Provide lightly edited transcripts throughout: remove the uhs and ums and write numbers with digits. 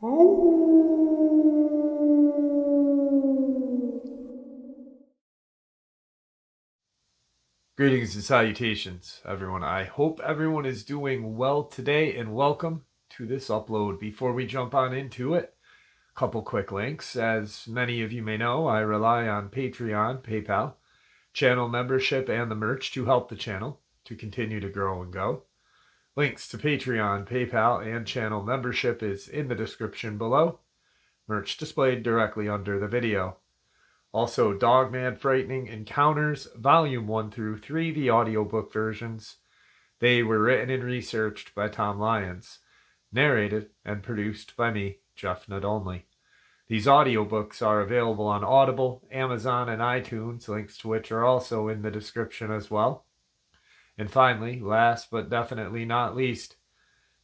Greetings and salutations, everyone. I hope everyone is doing well today, and welcome to this upload. Before we jump on into it, a couple quick links. As many of you may know, I rely on Patreon, PayPal, channel membership, and the merch to help the channel to continue to grow and go. Links to Patreon, PayPal, and channel membership is in the description below. Merch displayed directly under the video. Also, Dogman Frightening Encounters, Volume 1 through 3, the audiobook versions. They were written and researched by Tom Lyons, narrated and produced by me, Jeff Nadolny. These audiobooks are available on Audible, Amazon, and iTunes, links to which are also in the description as well. And finally, last but definitely not least,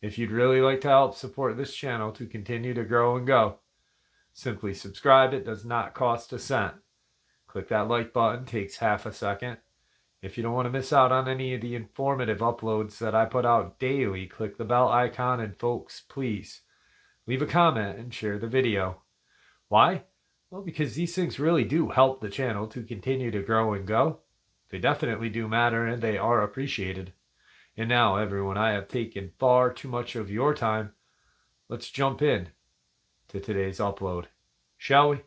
if you'd really like to help support this channel to continue to grow and go, simply subscribe. It does not cost a cent. Click that like button, takes half a second. If you don't want to miss out on any of the informative uploads that I put out daily, click the bell icon, and folks, please leave a comment and share the video. Why? Well, because these things really do help the channel to continue to grow and go. They definitely do matter, and they are appreciated. And now, everyone, I have taken far too much of your time. Let's jump in to today's upload, shall we?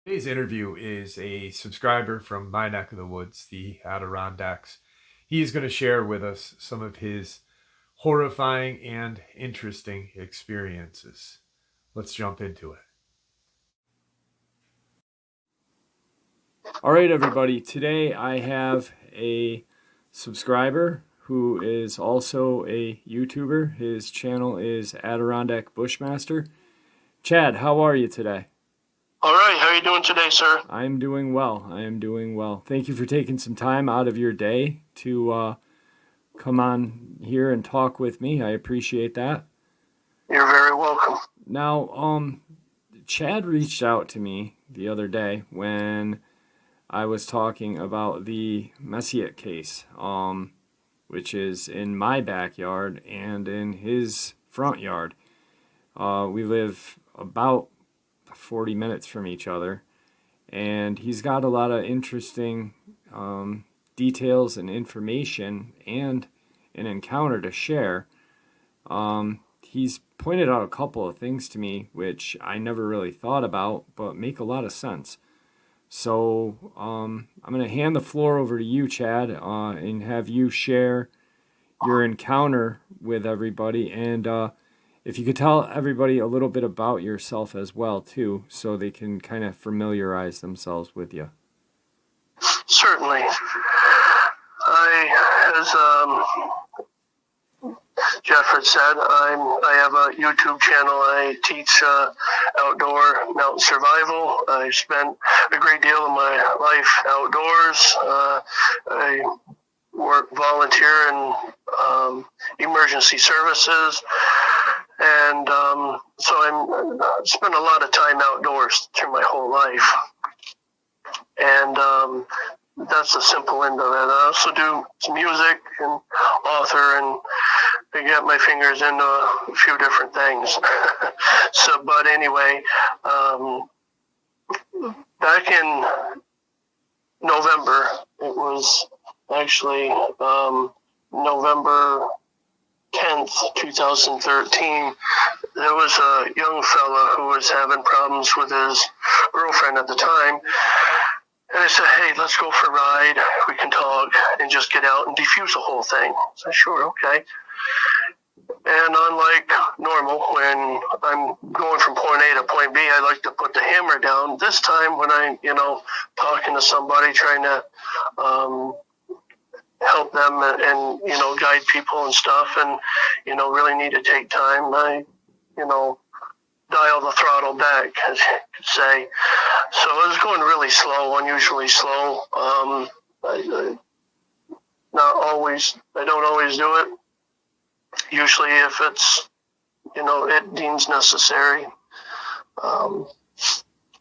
Today's interview is a subscriber from my neck of the woods, the Adirondacks. He is going to share with us some of his horrifying and interesting experiences. Let's jump into it. All right, everybody. Today I have a subscriber who is also a YouTuber. His channel is Adirondack Bushmaster. Chad, how are you today? All right. How are you doing today, sir? I'm doing well. I am doing well. Thank you for taking some time out of your day to come on here and talk with me. I appreciate that. You're very welcome. Now, Chad reached out to me the other day when I was talking about the Messiet case, which is in my backyard and in his front yard. We live about 40 minutes from each other, and he's got a lot of interesting details and information and an encounter to share. He's pointed out a couple of things to me which I never really thought about but make a lot of sense. So I'm going to hand the floor over to you, Chad, and have you share your encounter with everybody. And if you could tell everybody a little bit about yourself as well, too, so they can kind of familiarize themselves with you. Certainly. As Jeff had said, I have a YouTube channel. I teach outdoor mountain survival. I spent a great deal of my life outdoors. I volunteer in emergency services. And so I spent a lot of time outdoors through my whole life. And that's the simple end of it. I also do some music and author, and I get my fingers into a few different things. But anyway, back in November, it was actually November 10th, 2013, there was a young fella who was having problems with his girlfriend at the time. And I said, hey, let's go for a ride. We can talk and just get out and defuse the whole thing. I said, sure, okay. And unlike normal, when I'm going from point A to point B, I like to put the hammer down. This time when I'm, talking to somebody, trying to help them and guide people and stuff, and, really need to take time, I, dial the throttle back, as you could say. So it was going really slow, unusually slow. I don't always do it. Usually if it's, it deems necessary.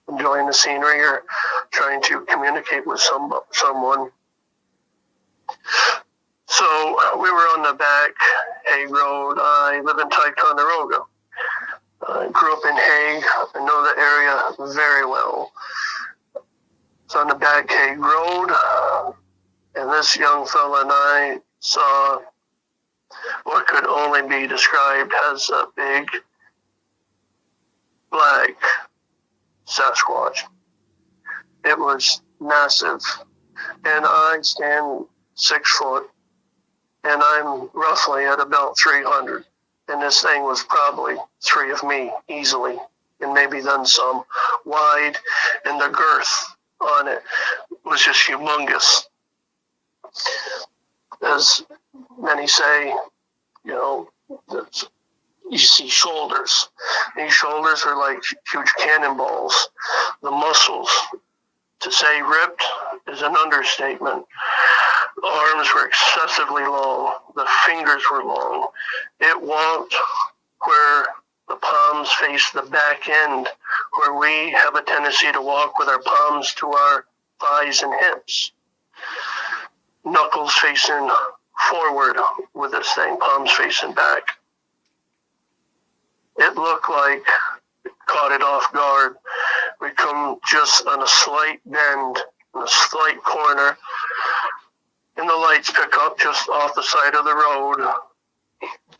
Enjoying the scenery or trying to communicate with someone. So we were on the back Hay Road. I live in Ticonderoga. I grew up in Hague. I know the area very well. It's on the back Hague Road, and this young fella and I saw what could only be described as a big black Sasquatch. It was massive, and I stand 6 foot, and I'm roughly at about 300, and this thing was probably 3 of me easily, and maybe then some, wide, and the girth on it was just humongous. As many say, you know, you see shoulders. These shoulders are like huge cannonballs. The muscles, to say ripped is an understatement. The arms were excessively long. The fingers were long. It walked where the palms face the back end, where we have a tendency to walk with our palms to our thighs and hips. Knuckles facing forward with this thing, palms facing back. It looked like it caught it off guard. We come just on a slight bend, a slight corner, and the lights pick up just off the side of the road.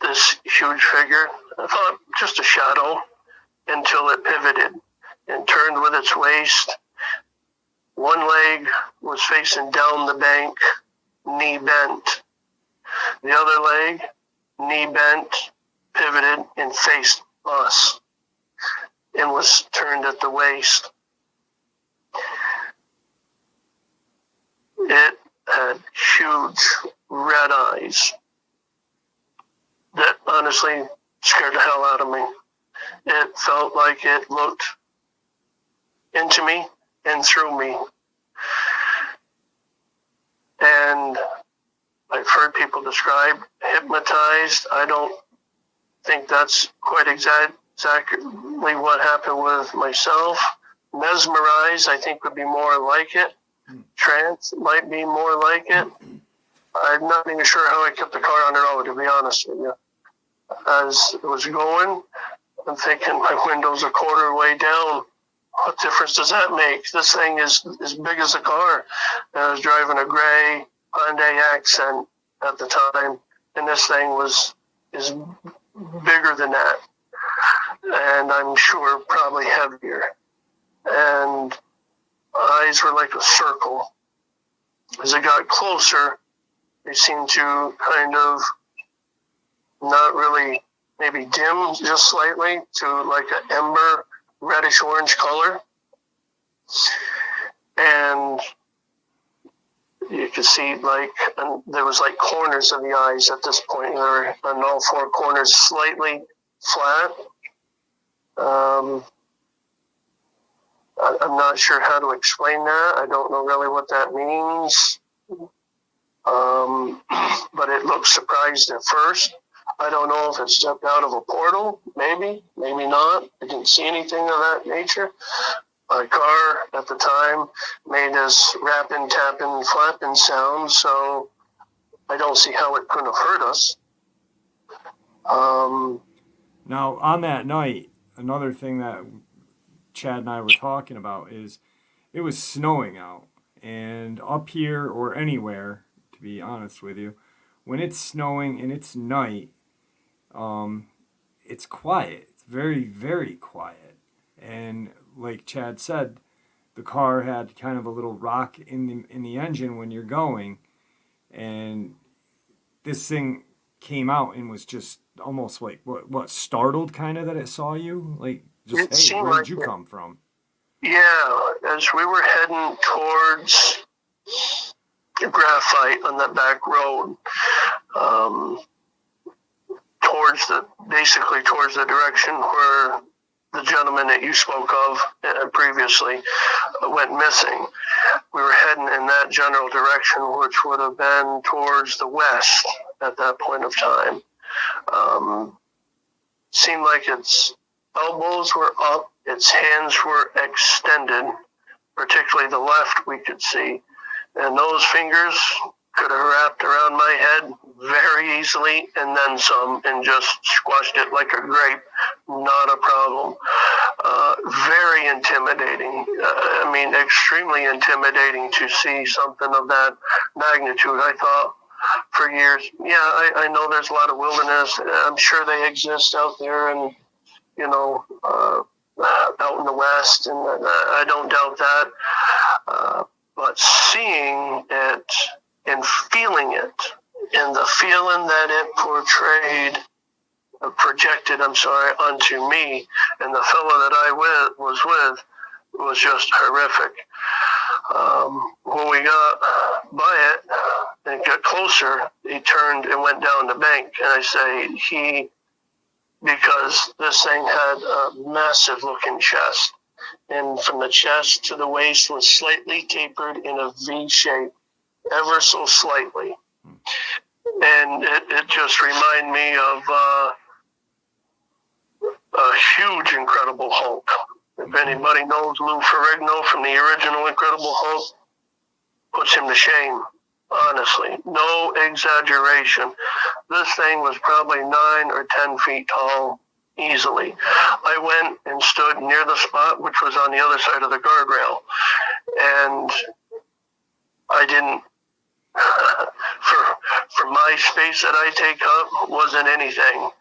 This huge figure, I thought just a shadow, until it pivoted and turned with its waist. One leg was facing down the bank, knee bent. The other leg, knee bent, pivoted and faced us and was turned at the waist. It had huge red eyes that honestly scared the hell out of me. It felt like it looked into me and through me. And I've heard people describe hypnotized. I don't think that's quite exactly what happened with myself. Mesmerized, I think, would be more like it. Trance might be more like it. I'm not even sure how I kept the car on the road, to be honest with you. As it was going, I'm thinking my window's a quarter way down. What difference does that make? This thing is as big as a car. And I was driving a gray Hyundai Accent at the time, and this thing is bigger than that. And I'm sure probably heavier. And eyes were like a circle. As it got closer, they seemed to kind of not really, maybe dim just slightly to like an ember reddish orange color. And you could see like, and there was like corners of the eyes at this point. They were on all 4 corners slightly flat. I'm not sure how to explain that. I don't know really what that means. But it looked surprised at first. I don't know if it stepped out of a portal, maybe not. I didn't see anything of that nature. My car at the time made this rapping, tapping, flapping sound, so I don't see how it couldn't have hurt us. Now, on that night, another thing that Chad and I were talking about is it was snowing out. And up here or anywhere, to be honest with you, when it's snowing and it's night, it's quiet. It's very, very quiet. And like Chad said, the car had kind of a little rock in the engine when you're going. And this thing came out and was just almost like, what startled kind of that it saw you? Like, just, hey, where did you come from? Yeah, as we were heading towards Graphite on that back road, towards the direction where the gentleman that you spoke of previously went missing. We were heading in that general direction, which would have been towards the west at that point of time. Seemed like its elbows were up, its hands were extended, particularly the left we could see, and those fingers could have wrapped around my head very easily and then some and just squashed it like a grape. Not a problem. Very intimidating. I mean, extremely intimidating to see something of that magnitude. I thought for years, yeah, I know there's a lot of wilderness. I'm sure they exist out there and, out in the West, and I don't doubt that. But seeing it and feeling it, and the feeling that it projected onto me and the fellow that I was with was just horrific. When we got by it and got closer, he turned and went down the bank, and I say because this thing had a massive looking chest, and from the chest to the waist was slightly tapered in a V shape, ever so slightly. And it just reminded me of a huge Incredible Hulk. If anybody knows Lou Ferrigno from the original Incredible Hulk, puts him to shame, honestly. No exaggeration. This thing was probably 9 or 10 feet tall, easily. I went and stood near the spot, which was on the other side of the guardrail, and I didn't, for my space that I take up, wasn't anything.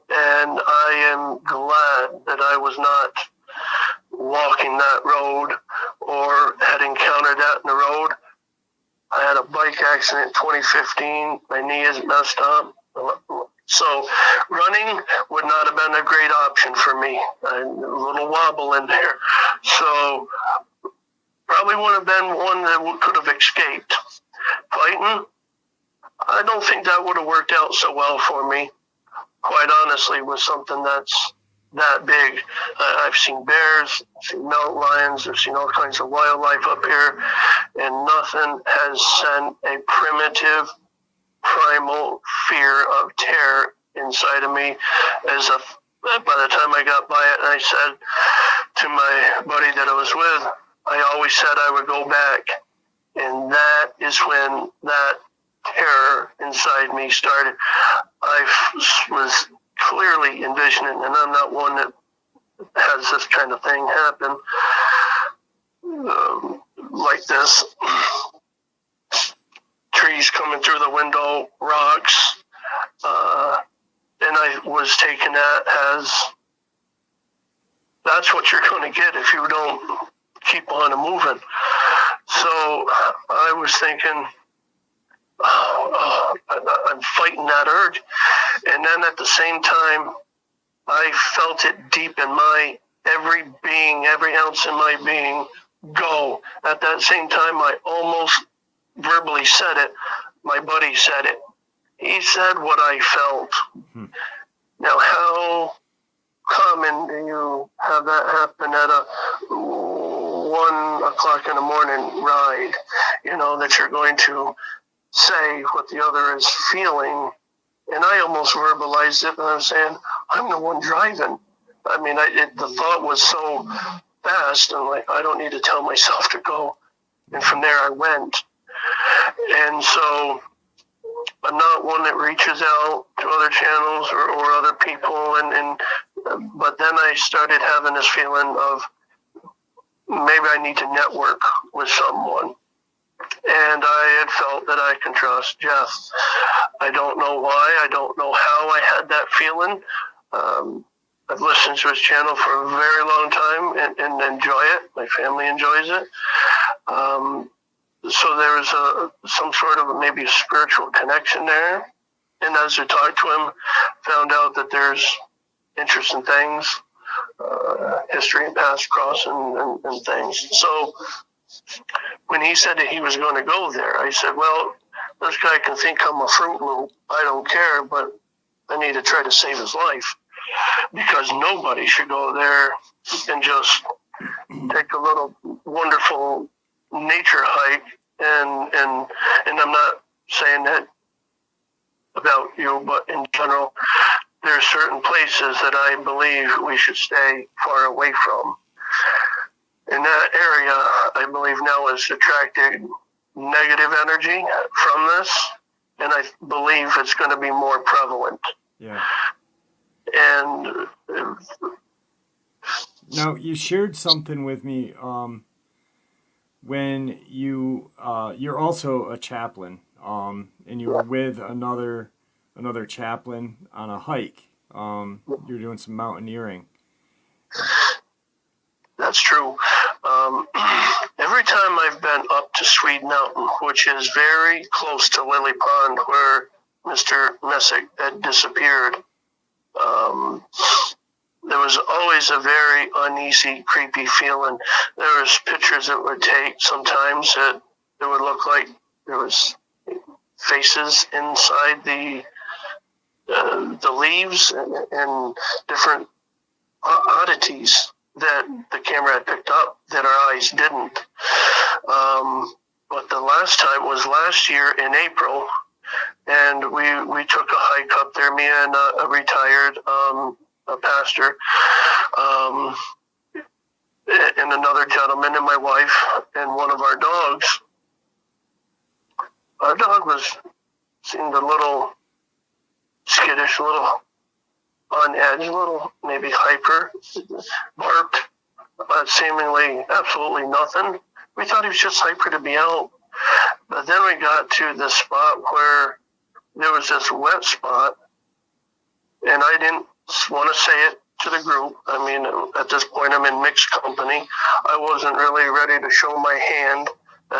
And I am glad that I was not walking that road or had encountered that in the road. I had a bike accident in 2015. My knee is messed up. So running would not have been a great option for me. A little wobble in there. So probably would have been one that could have escaped. Fighting, I don't think that would have worked out so well for me. Quite honestly, with something that's that big. I've seen bears, I've seen mountain lions, I've seen all kinds of wildlife up here, and nothing has sent a primitive, primal fear of terror inside of me by the time I got by it, and I said to my buddy that I was with, I always said I would go back, and that is when that terror inside me started. I was clearly envisioning, and I'm not one that has this kind of thing happen like this. Trees coming through the window, rocks, and I was taking that as that's what you're going to get if you don't keep on moving. So I was thinking, I'm fighting that urge. And then at the same time, I felt it deep in my every being, every ounce in my being, go. At that same time, I almost verbally said it. My buddy said it. He said what I felt. Mm-hmm. Now, how common do you have that happen at a 1 o'clock in the morning ride? That you're going to say what the other is feeling. And I almost verbalized it, and I was saying, I'm the one driving. I mean, the thought was so fast, and I don't need to tell myself to go. And from there I went. And so I'm not one that reaches out to other channels or other people. But then I started having this feeling of maybe I need to network with someone. And I had felt that I can trust Jeff. I don't know why. I don't know how I had that feeling. I've listened to his channel for a very long time and enjoy it. My family enjoys it. So there was some sort of maybe a spiritual connection there. And as I talked to him, found out that there's interesting things, history and past crossing and things. So when he said that he was going to go there, I said, well, this guy can think I'm a Fruit Loop. I don't care, but I need to try to save his life, because nobody should go there and just take a little wonderful nature hike. And I'm not saying that about you, but in general, there are certain places that I believe we should stay far away from. And that area, I believe now, is attracted negative energy from this, and I believe it's going to be more prevalent. Yeah. And now you shared something with me when you're also a chaplain, and you were with another chaplain on a hike. You're doing some mountaineering. That's true. Every time I've been up to Swede Mountain, which is very close to Lily Pond, where Mr. Messick had disappeared, there was always a very uneasy, creepy feeling. There was pictures that would take sometimes that it would look like there was faces inside the leaves and different oddities that the camera had picked up that our eyes didn't. But the last time was last year in April, and we took a hike up there, me and a retired a pastor, and another gentleman and my wife and one of our dogs. Our dog seemed a little skittish, a little on edge, a little maybe hyper, barked, but seemingly absolutely nothing. We thought he was just hyper to be out. But then we got to the spot where there was this wet spot, and I didn't want to say it to the group. I mean, at this point, I'm in mixed company. I wasn't really ready to show my hand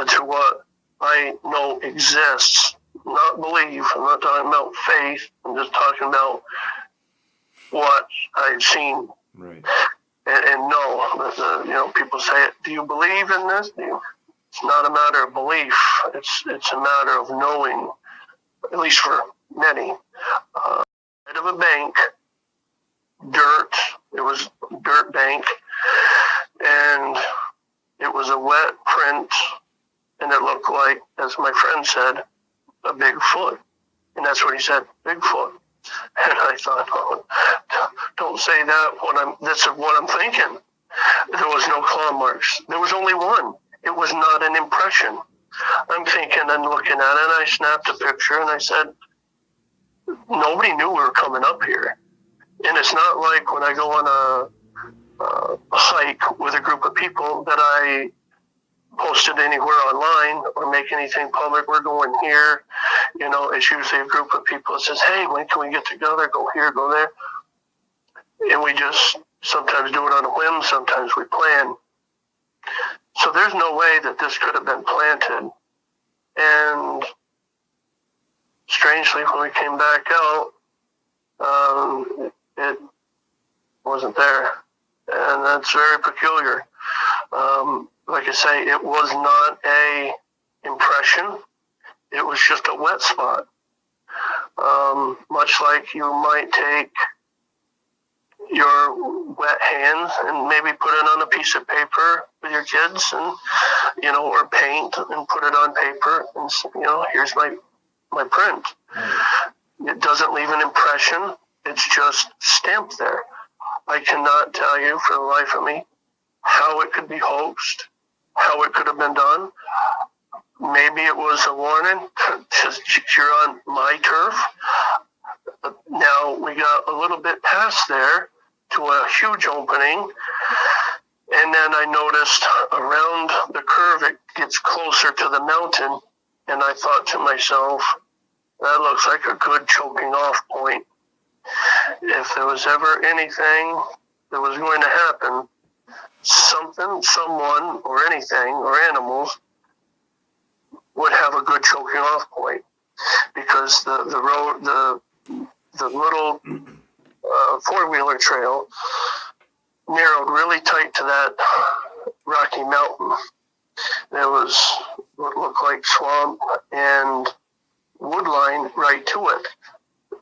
to what I know exists, not believe. I'm not talking about faith. I'm just talking about what I've seen. Right. And no, people say, do you believe in this? It's not a matter of belief. It's a matter of knowing, at least for many. Head of a bank, dirt. It was a dirt bank, and it was a wet print, and it looked like, as my friend said, a big foot. And that's what he said, Bigfoot. And I thought, oh, don't say that. That's what I'm thinking. There was no claw marks. There was only one. It was not an impression. I'm thinking and looking at it, and I snapped a picture, and I said, nobody knew we were coming up here. And it's not like when I go on a hike with a group of people that I post it anywhere online or make anything public. We're going here. It's usually a group of people that says, hey, when can we get together? Go here, go there. And we just sometimes do it on a whim. Sometimes we plan. So there's no way that this could have been planted. And strangely, when we came back out, it wasn't there. And that's very peculiar. Like I say, it was not a impression. It was just a wet spot. Much like you might take your wet hands and maybe put it on a piece of paper with your kids and, or paint and put it on paper and, here's my print. It doesn't leave an impression. It's just stamped there. I cannot tell you for the life of me how it could be hoaxed, how it could have been done. Maybe it was a warning, just you're on my turf. Now we got a little bit past there to a huge opening, and then I noticed around the curve it gets closer to the mountain, and I thought to myself, that looks like a good choking off point. If there was ever anything that was going to happen, something, someone, or anything, or animals would have a good choking off point, because the road, the little four-wheeler trail narrowed really tight to that rocky mountain. There was what looked like swamp and woodline right to it.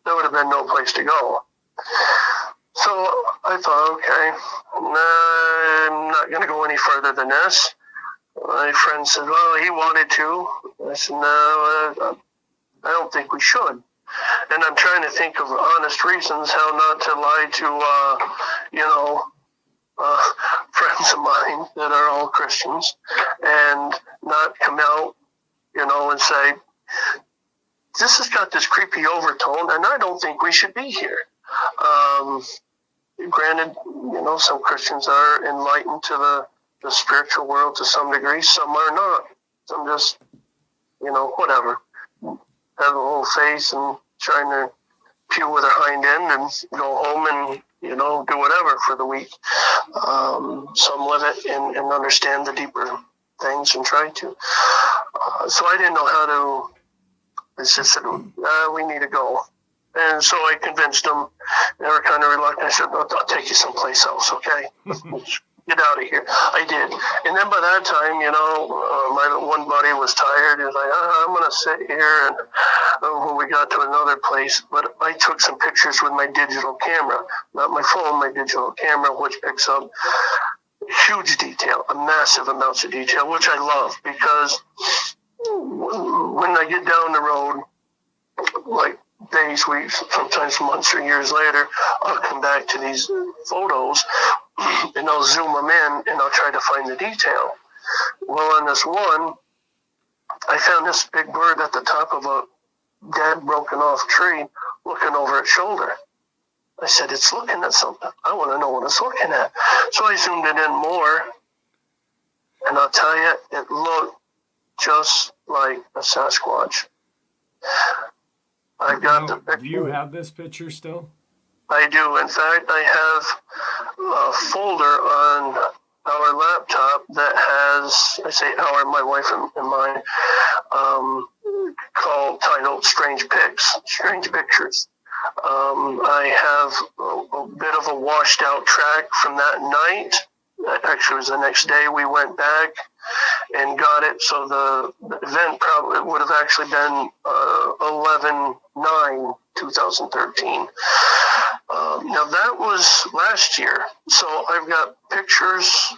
There would have been no place to go. So I thought, okay, I'm not going to go any further than this. My friend said, well, he wanted to. I said, no, I don't think we should. And I'm trying to think of honest reasons how not to lie to, friends of mine that are all Christians and not come out and say, this has got this creepy overtone, and I don't think we should be here. Granted, some Christians are enlightened to the spiritual world to some degree. Some are not. Some just, whatever. Have a little faith and trying to pew with their hind end and go home and, do whatever for the week. Some live it and understand the deeper things and try to. So I didn't know how to. I just said, we need to go. And so I convinced them. They were kind of reluctant. I said, no, I'll take you someplace else, okay? Get out of here. I did. And then by that time, my one buddy was tired. He was like, I'm going to sit here. And when we got to another place, but I took some pictures with my digital camera, not my phone, my digital camera, which picks up huge detail, massive amounts of detail, which I love because when I get down the road, like days, weeks, sometimes months or years later, I'll come back to these photos and I'll zoom them in and I'll try to find the detail. Well, on this one, I found this big bird at the top of a dead, broken off tree looking over its shoulder. I said, it's looking at something. I want to know what it's looking at. So I zoomed it in more, and I'll tell you, it looked just like a Sasquatch. I got the picture. Do you have this picture still? I do. In fact, I have a folder on our laptop that has, I say our, my wife and mine, titled Strange Pictures. I have a bit of a washed out track from that night. Actually, it was the next day we went back and got it. So the event probably would have actually been 11/9/2013. Now that was last year. So I've got pictures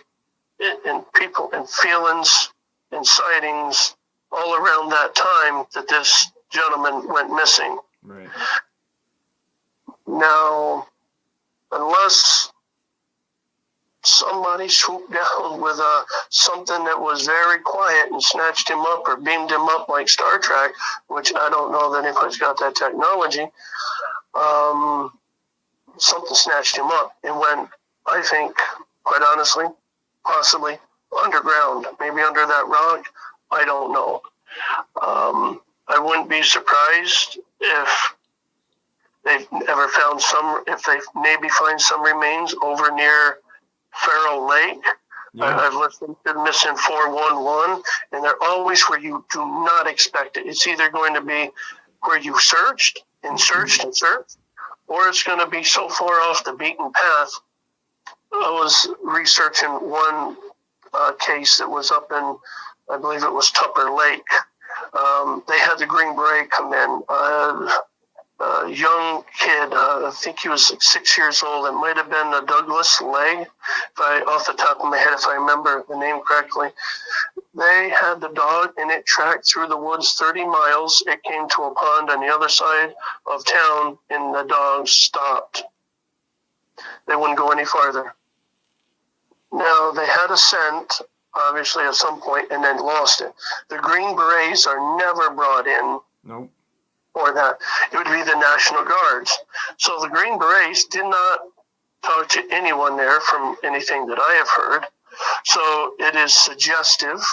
and people and feelings and sightings all around that time that this gentleman went missing. Right. Now, unless somebody swooped down with something that was very quiet and snatched him up or beamed him up like Star Trek, which I don't know that anybody's got that technology, something snatched him up and went, I think, quite honestly, possibly underground, maybe under that rock. I don't know. I wouldn't be surprised if they've ever found if they maybe find some remains over near Farrow Lake. Yeah. I've listened to Missing 411, and they're always where you do not expect it. It's either going to be where you searched, or it's going to be so far off the beaten path. I was researching one case that was up in, I believe it was Tupper Lake. They had the Green Beret come in. A young kid, I think he was like 6 years old. It might have been a Douglas Leg, off the top of my head, if I remember the name correctly. They had the dog, and it tracked through the woods 30 miles. It came to a pond on the other side of town, and the dog stopped. They wouldn't go any farther. Now, they had a scent, obviously, at some point, and then lost it. The Green Berets are never brought in. Nope. Or that. It would be the National Guards. So the Green Berets did not talk to anyone there from anything that I have heard. So it is suggestive,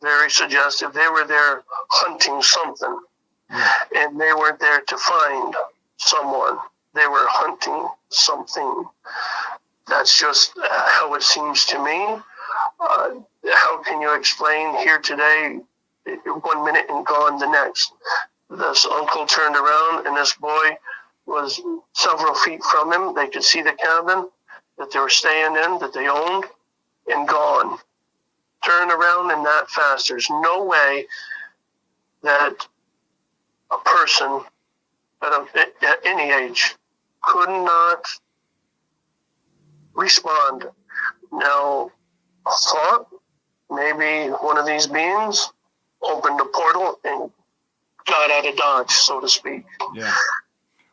very suggestive. They were there hunting something. And they weren't there to find someone. They were hunting something. That's just how it seems to me. How can you explain here today, 1 minute and gone the next? This uncle turned around, and this boy was several feet from him. They could see the cabin that they were staying in, that they owned, and gone. Turn around and that fast. There's no way that a person at any age could not respond. Now, a thought, maybe one of these beings opened a portal and got out of Dodge, so to speak. Yeah.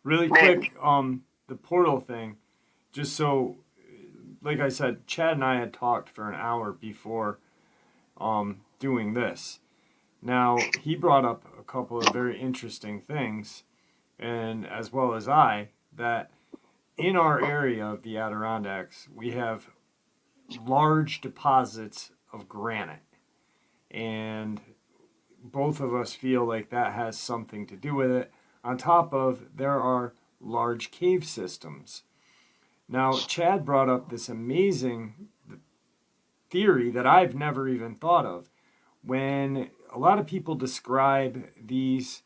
Really quick, the portal thing, just so, like I said, Chad and I had talked for an hour before doing this. Now, he brought up a couple of very interesting things, and as well as I, that in our area of the Adirondacks, we have large deposits of granite. And both of us feel like that has something to do with it. On top of, there are large cave systems. Now, Chad brought up this amazing theory that I've never even thought of. When a lot of people describe these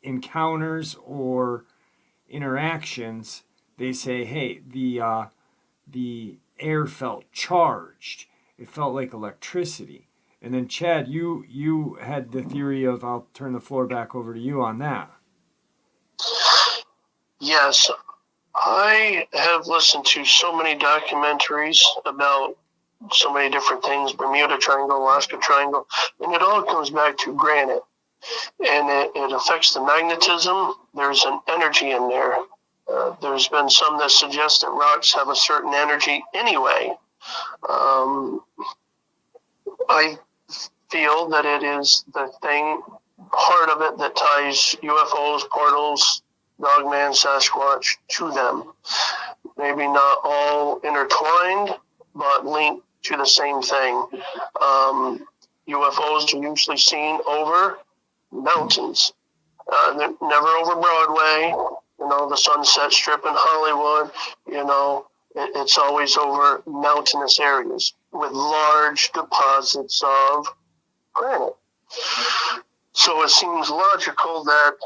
encounters or interactions, they say, hey, the air felt charged. It felt like electricity. And then, Chad, you had the theory of, I'll turn the floor back over to you on that. Yes, I have listened to so many documentaries about so many different things, Bermuda Triangle, Alaska Triangle, and it all comes back to granite. And it affects the magnetism. There's an energy in there. There's been some that suggest that rocks have a certain energy anyway. I feel that it is the thing, part of it that ties UFOs, portals, Dogman, Sasquatch to them. Maybe not all intertwined, but linked to the same thing. UFOs are usually seen over mountains. They're never over Broadway, the Sunset Strip in Hollywood, it's always over mountainous areas with large deposits of granite. So it seems logical that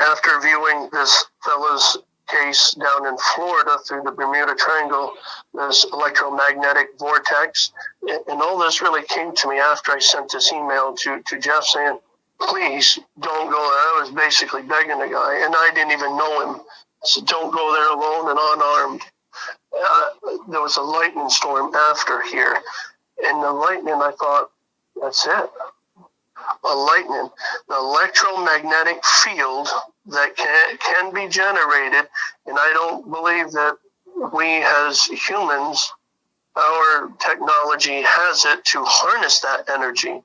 after viewing this fella's case down in Florida through the Bermuda Triangle, this electromagnetic vortex, and all this really came to me after I sent this email to Jeff saying, please don't go there. I was basically begging the guy, and I didn't even know him. I said, don't go there alone and unarmed. There was a lightning storm after here, and the lightning, I thought, that's it. A lightning, the electromagnetic field that can be generated, and I don't believe that we as humans, our technology has it to harness that energy.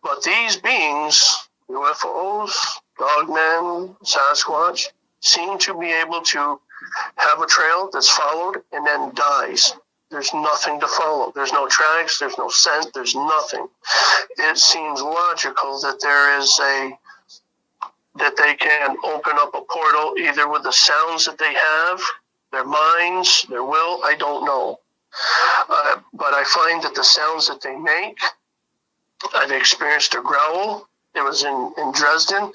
But these beings, UFOs, Dogman, Sasquatch, seem to be able to have a trail that's followed and then dies. There's nothing to follow. There's no tracks, there's no scent, there's nothing. It seems logical that that they can open up a portal either with the sounds that they have, their minds, their will, I don't know. But I find that the sounds that they make, I've experienced a growl. It was in Dresden.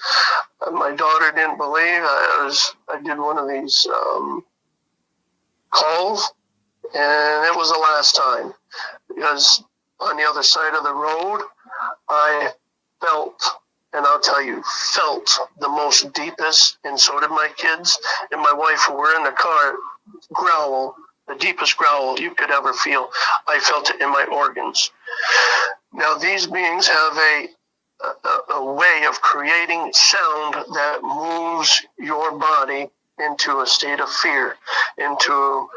My daughter didn't believe. I did one of these calls, and it was the last time, because on the other side of the road, I felt, and I'll tell you, felt the most deepest, and so did my kids and my wife who were in the car, growl, the deepest growl you could ever feel. I felt it in my organs. Now, these beings have a way of creating sound that moves your body into a state of fear, into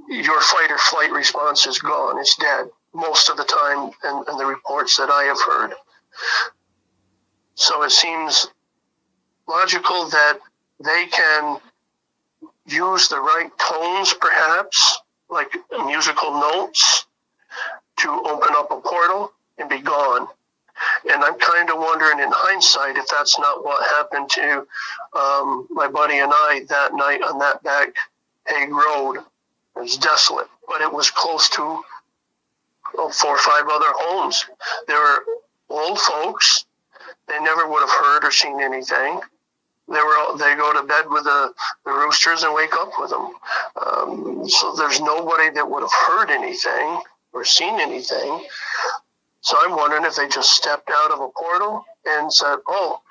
your fight or flight response is gone. It's dead most of the time in the reports that I have heard. So it seems logical that they can use the right tones, perhaps, like musical notes, to open up a portal and be gone. And I'm kind of wondering in hindsight if that's not what happened to my buddy and I that night on that back Hague Road. It was desolate, but it was close to 4 or 5 other homes. There were old folks. They never would have heard or seen anything. They go to bed with the roosters and wake up with them. So there's nobody that would have heard anything or seen anything. So I'm wondering if they just stepped out of a portal and said, oh,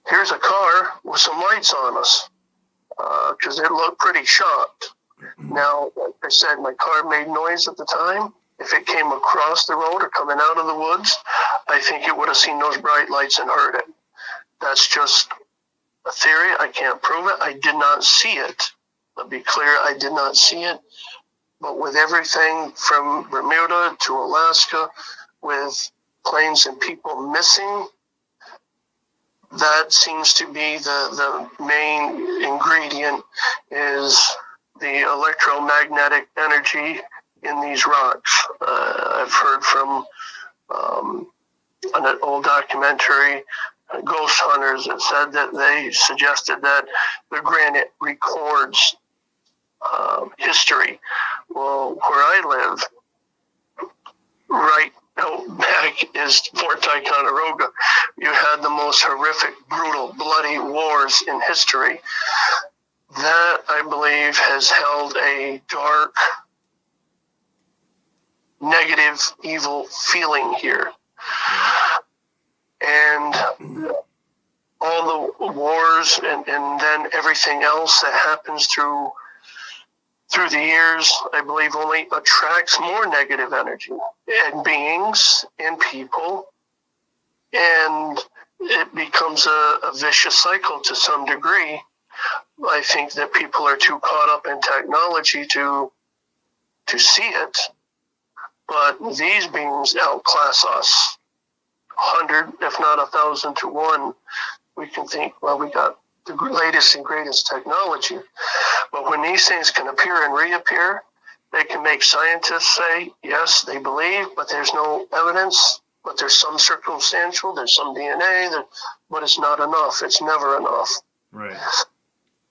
here's a car with some lights on us, because it looked pretty shocked. Now, like I said, my car made noise at the time. If it came across the road or coming out of the woods, I think it would have seen those bright lights and heard it. That's just a theory. I can't prove it. I did not see it. I'll be clear, I did not see it. But with everything from Bermuda to Alaska, with planes and people missing, that seems to be the main ingredient, is the electromagnetic energy in these rocks. I've heard from an old documentary, Ghost Hunters, that said that they suggested that the granite records history. Well, where I live, right out back is Fort Ticonderoga. You had the most horrific, brutal, bloody wars in history. That, I believe, has held a dark, negative, evil feeling here. And all the wars and then everything else that happens through the years, I believe, only attracts more negative energy and beings and people, and it becomes a vicious cycle to some degree. I think that people are too caught up in technology to see it, but these beings outclass us 100, if not 1,000 to 1. We can think, well, we got the latest and greatest technology. But when these things can appear and reappear, they can make scientists say, yes, they believe, but there's no evidence, but there's some circumstantial, there's some DNA, but it's not enough. It's never enough. Right.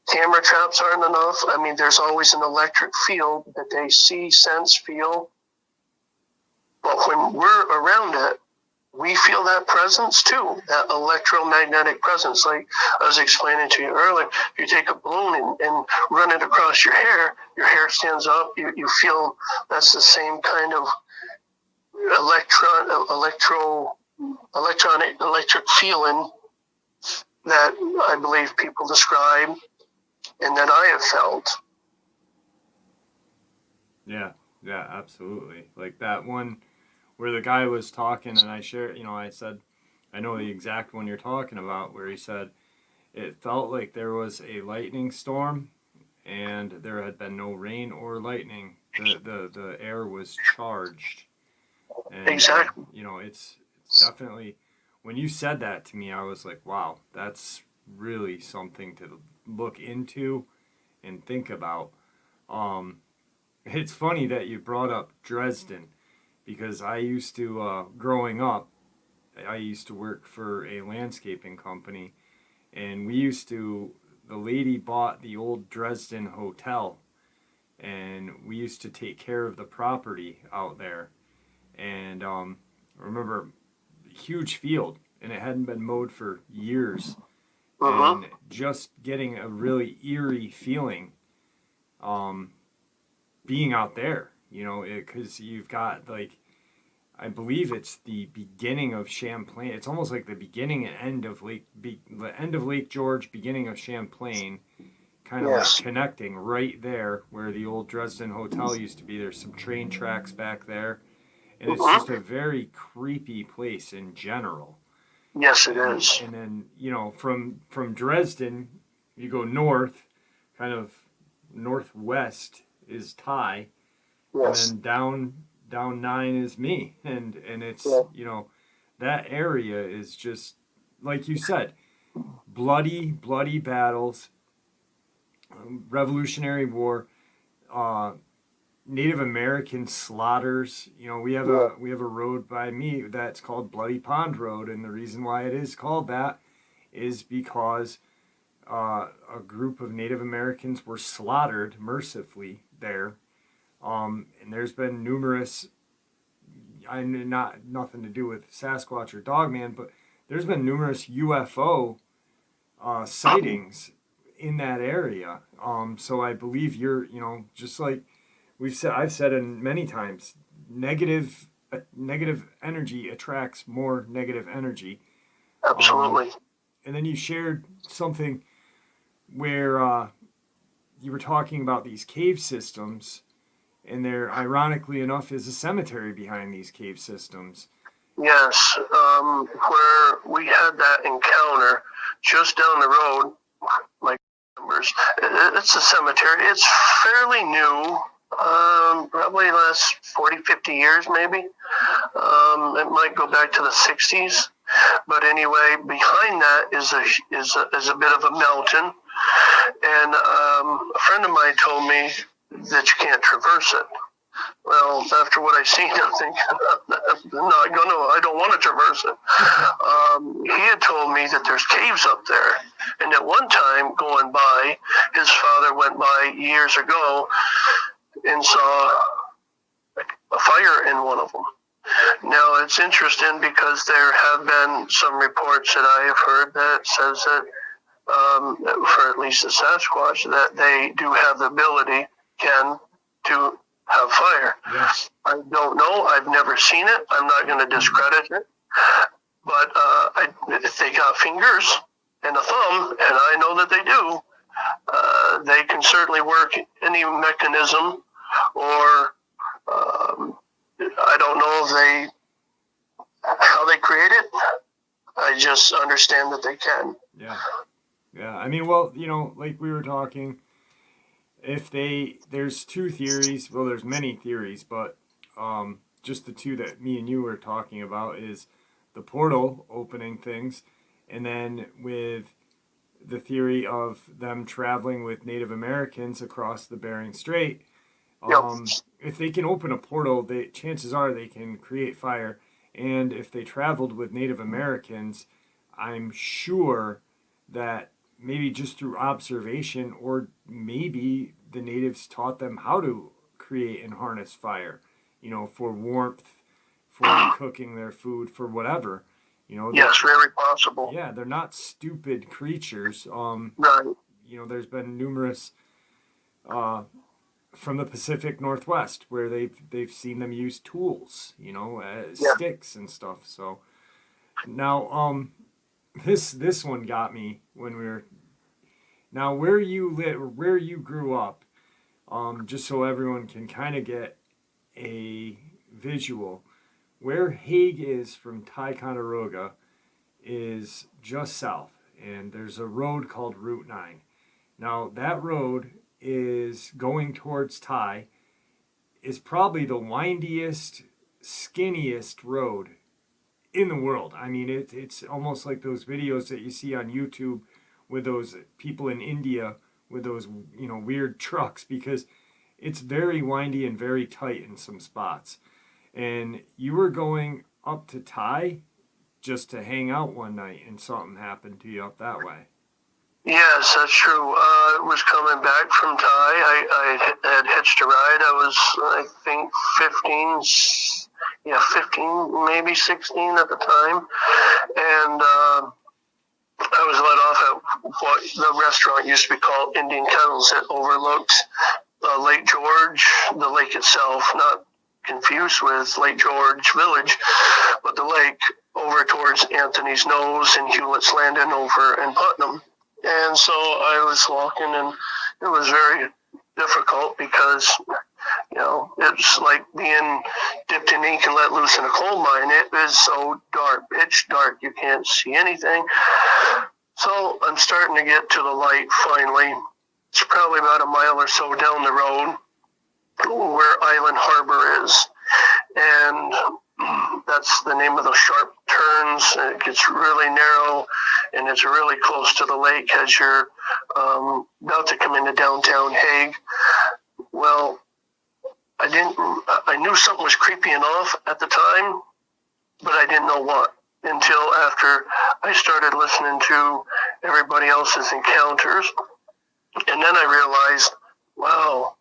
Camera traps aren't enough. I mean, there's always an electric field that they see, sense, feel. But when we're around it, we feel that presence too, that electromagnetic presence. Like I was explaining to you earlier, if you take a balloon and run it across your hair stands up. You feel that's the same kind of electric feeling that I believe people describe and that I have felt. Yeah, absolutely. Like that one where the guy was talking and I shared, I said, I know the exact one you're talking about, where he said it felt like there was a lightning storm and there had been no rain or lightning. The air was charged. And, exactly. It's definitely, when you said that to me, I was like, wow, that's really something to look into and think about. It's funny that you brought up Dresden, because I used to, growing up, I used to work for a landscaping company, and the lady bought the old Dresden Hotel, and we used to take care of the property out there. And I remember a huge field, and it hadn't been mowed for years. And just getting a really eerie feeling being out there, because you've got, like, I believe it's the beginning of Champlain. It's almost like the beginning and end of the end of Lake George, beginning of Champlain, kind of like connecting right there where the old Dresden Hotel used to be. There's some train tracks back there, and it's just a very creepy place in general. Yes, it is. And then, from Dresden, you go north, kind of northwest is Ty, yes. and then down 9 is me. And it's, that area is just, like you said, bloody battles, Revolutionary War, Native American slaughters. We have a road by me that's called Bloody Pond Road, and the reason why it is called that is because a group of Native Americans were slaughtered mercifully there. And there's been numerous, nothing to do with Sasquatch or Dogman, but there's been numerous UFO sightings in that area. So I believe you're, just like I've said it many times, negative energy attracts more negative energy. Absolutely. And then you shared something where you were talking about these cave systems, and there, ironically enough, is a cemetery behind these cave systems. Yes, where we had that encounter just down the road, like members. It's a cemetery. It's fairly new, probably last 40, 50 years maybe. It might go back to the 60s. But anyway, behind that is a bit of a mountain. And a friend of mine told me that you can't traverse it. Well, after what I've seen, I'm thinking, I don't want to traverse it. He had told me that there's caves up there. And at one time, going by, his father went by years ago and saw a fire in one of them. Now, it's interesting because there have been some reports that I have heard that says that, for at least the Sasquatch, that they do have the ability, to have fire. Yes. I don't know. I've never seen it. I'm not going to discredit it. But if they got fingers and a thumb, and I know that they do, they can certainly work any mechanism, or I don't know how they create it. I just understand that they can. Yeah. Yeah. I mean, well, like we were talking, there's two theories. Well, there's many theories, but just the two that me and you were talking about is the portal opening things, and then with the theory of them traveling with Native Americans across the Bering Strait. If they can open a portal, chances are they can create fire. And if they traveled with Native Americans, I'm sure that maybe just through observation, or maybe the natives taught them how to create and harness fire, for warmth, for cooking their food, for whatever. Yes, very possible. Yeah, they're not stupid creatures. Right. There's been numerous from the Pacific Northwest where they've seen them use tools, sticks and stuff. So now, this one got me when we were. Now, where you grew up, just so everyone can kind of get a visual, where Hague is from Ticonderoga is just south, and there's a road called Route 9. Now, that road is going towards Ty, is probably the windiest, skinniest road in the world. I mean, it's almost like those videos that you see on YouTube with those people in India with those, weird trucks, because it's very windy and very tight in some spots. And you were going up to Ty just to hang out one night, and something happened to you up that way. Yes, that's true. I was coming back from Ty. I had hitched a ride. I was, I think, 15, maybe 16 at the time. And I was let off at what the restaurant used to be called Indian Kettles. It overlooked Lake George, the lake itself, not confused with Lake George Village, but the lake over towards Anthony's Nose and Hewlett's Landing over in Putnam. And so I was walking, and it was very difficult because, it's like being dipped in ink and let loose in a coal mine. It is so dark, pitch dark, you can't see anything. So I'm starting to get to the light finally. It's probably about a mile or so down the road where Island Harbor is. And that's the name of the sharp turns. It gets really narrow, and it's really close to the lake as you're about to come into downtown Hague. Well, I knew something was creeping off at the time, but I didn't know what until after I started listening to everybody else's encounters. And then I realized, wow,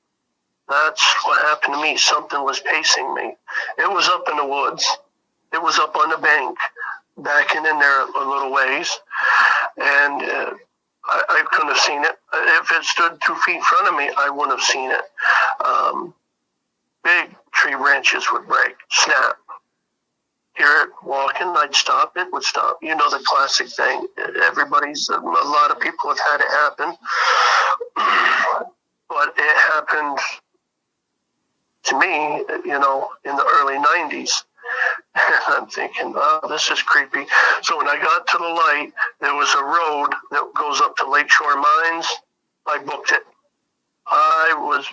that's what happened to me. Something was pacing me. It was up in the woods. It was up on the bank, backing in there a little ways. And I couldn't have seen it. If it stood 2 feet in front of me, I wouldn't have seen it. Big tree branches would break, snap. Hear it walking, I'd stop, it would stop. The classic thing. A lot of people have had it happen. But it happened to me, in the early 90s. And I'm thinking, oh, this is creepy. So when I got to the light, there was a road that goes up to Lakeshore Mines. I booked it. I was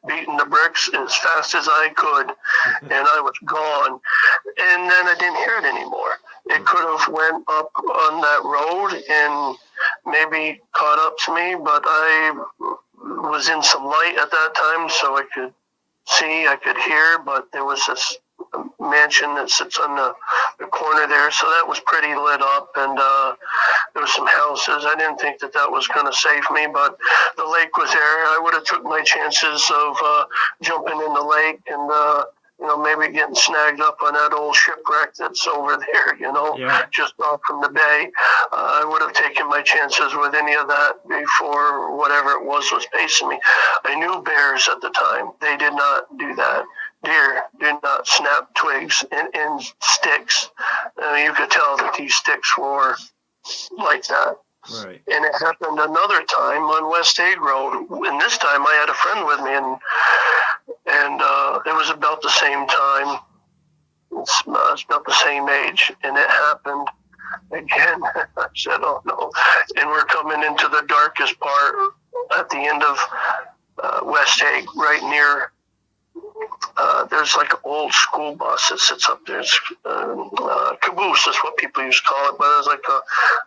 beating the bricks as fast as I could, and I was gone. And then I didn't hear it anymore. It could have went up on that road and maybe caught up to me, but I was in some light at that time, so I could see, I could hear, but there was this mansion that sits on the corner there, so that was pretty lit up, and there was some houses. I didn't think that was going to save me, but the lake was there. I would have took my chances of jumping in the lake and maybe getting snagged up on that old shipwreck that's over there, Yeah. just off from the bay. I would have taken my chances with any of that before whatever it was pacing me. I knew bears at the time. They did not do that. Deer did not snap twigs and sticks. You could tell that these sticks were like that. Right. And it happened another time on West Egg Road. And this time I had a friend with me, and it was about the same time. It's about the same age, and it happened again. I said, "Oh no!" And we're coming into the darkest part at the end of West Egg, right near. There's like an old school bus that sits up there. It's, caboose is what people used to call it, but it was like a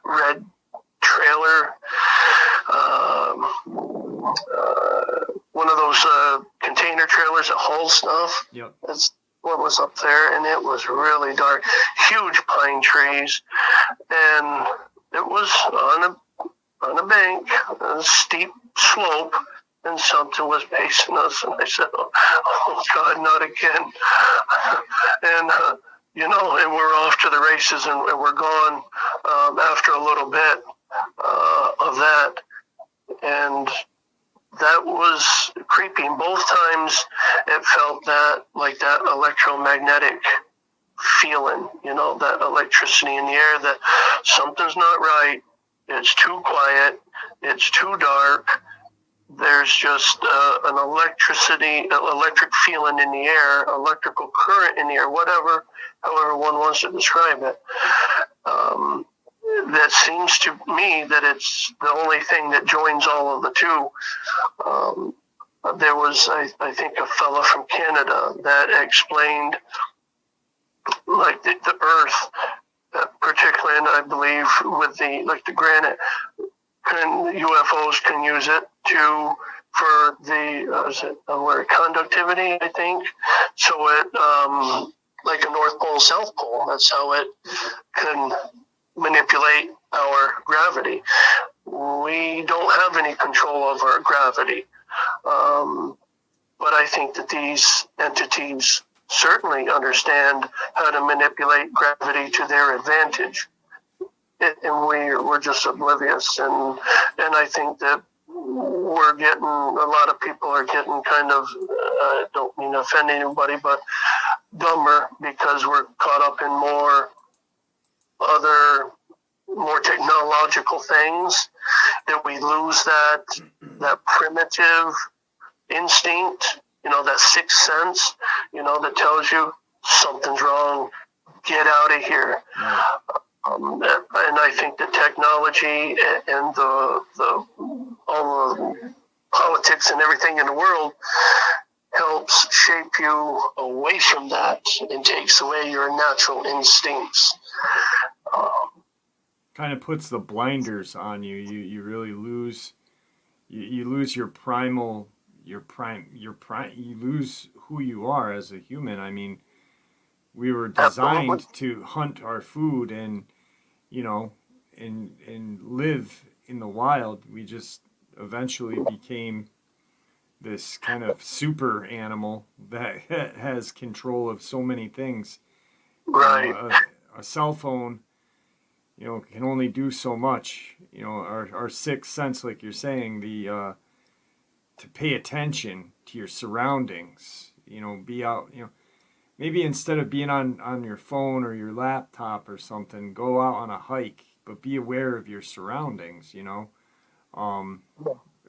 red trailer, one of those container trailers that haul stuff. Yep. That's what was up there, and it was really dark. Huge pine trees, and it was on a bank, a steep slope, and something was pacing us, and I said, "Oh God, not again!" And and we're off to the races, and we're gone after a little bit of that, and that was creepy. And both times, it felt like that electromagnetic feeling, that electricity in the air, that something's not right. It's too quiet. It's too dark. There's just an electric feeling in the air, electrical current in the air, however one wants to describe it. That seems to me that it's the only thing that joins all of the two. There was, I think, a fella from Canada that explained, like the Earth, particularly, and I believe with the granite. UFOs can use it for the conductivity, I think. So it like a North Pole, South Pole. That's how it can manipulate our gravity. We don't have any control over our gravity, but I think that these entities certainly understand how to manipulate gravity to their advantage. And we're just oblivious, and I think that we're getting, a lot of people are getting kind of, don't mean to offend anybody, but dumber because we're caught up in more technological things, that we lose that primitive instinct, that sixth sense, that tells you something's wrong, get out of here. And I think the technology and all the politics and everything in the world helps shape you away from that and takes away your natural instincts. Kind of puts the blinders on you. You really lose. You lose your primal. You lose who you are as a human. I mean, we were designed to hunt our food and and live in the wild. We just eventually became this kind of super animal that has control of so many things. Right. A cell phone, can only do so much. Our sixth sense, like you're saying, to pay attention to your surroundings. Be out. Maybe instead of being on your phone or your laptop or something, go out on a hike, but be aware of your surroundings,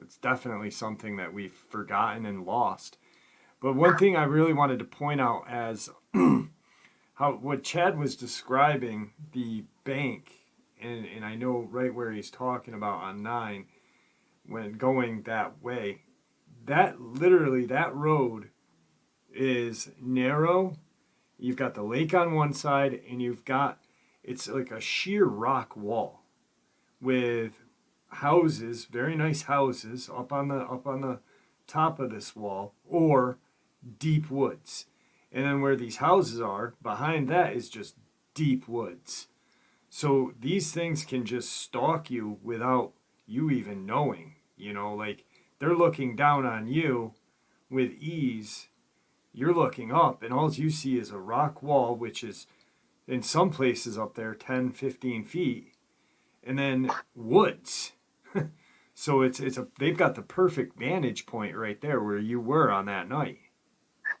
It's definitely something that we've forgotten and lost. But one thing I really wanted to point out as what Chad was describing, the bank, and I know right where he's talking about on 9, when going that way, that road is narrow. You've got the lake on one side, and it's like a sheer rock wall with houses, very nice houses up on the top of this wall, or deep woods. And then where these houses are, behind that is just deep woods. So these things can just stalk you without you even knowing, like they're looking down on you with ease. You're looking up, and all you see is a rock wall, which is in some places up there 10, 15 feet, and then woods. So they've got the perfect vantage point right there where you were on that night.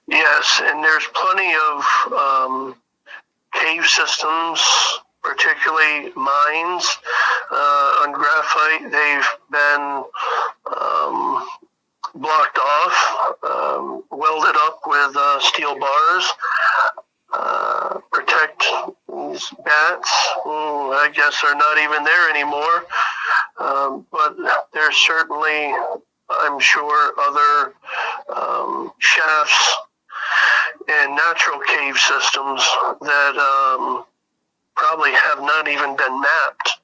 Yes, and there's plenty of cave systems, particularly mines on graphite. They've been blocked off, welded up with steel bars, protect these bats, who I guess are not even there anymore. But there's certainly, I'm sure, other shafts and natural cave systems that probably have not even been mapped.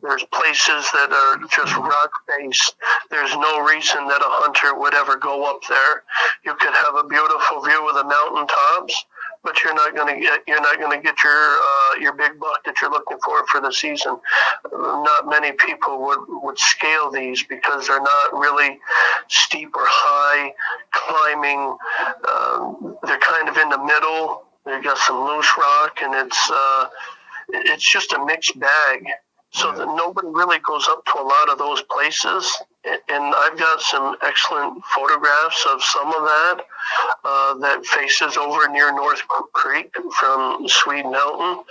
There's places that are just rock-based. There's no reason that a hunter would ever go up there. You could have a beautiful view of the mountain tops, but you're not going to get your big buck that you're looking for the season. Not many people would scale these because they're not really steep or high climbing. They're kind of in the middle. They've got some loose rock, and it's just a mixed bag. So that nobody really goes up to a lot of those places. And I've got some excellent photographs of some of that faces over near North Creek from Swede Mountain.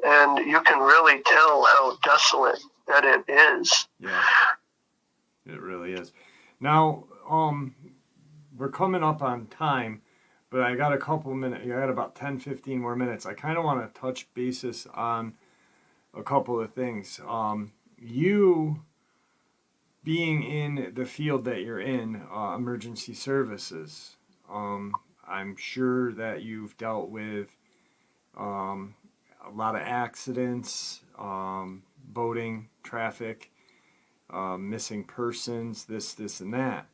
And you can really tell how desolate that it is. Yeah, it really is. Now, we're coming up on time, but I got a couple minutes. I got about 10, 15 more minutes. I kind of want to touch basis on a couple of things. You being in the field that you're in, emergency services, I'm sure that you've dealt with a lot of accidents, boating, traffic, missing persons, this and that.